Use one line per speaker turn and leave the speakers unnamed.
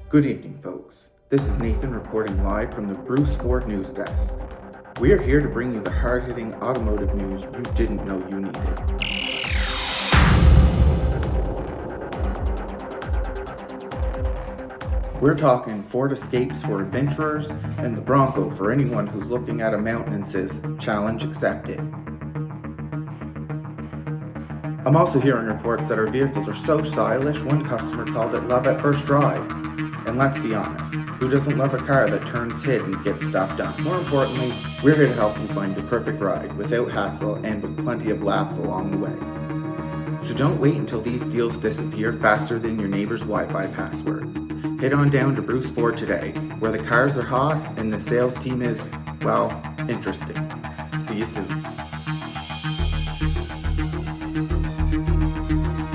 Good evening, folks. This is Nathan reporting live from the Bruce Ford News Desk. We are here to bring you the hard-hitting automotive news you didn't know you needed. We're talking Ford Escapes for adventurers and the Bronco for anyone who's looking at a mountain and says, "Challenge accepted." I'm also hearing reports that our vehicles are so stylish, one customer called it love at first drive. And let's be honest, who doesn't love a car that turns hit and gets stuff done? More importantly, we're here to help you find the perfect ride without hassle and with plenty of laughs along the way. So don't wait until these deals disappear faster than your neighbor's Wi-Fi password. Head on down to Bruce Ford today, where the cars are hot and the sales team is, well, interesting. See you soon.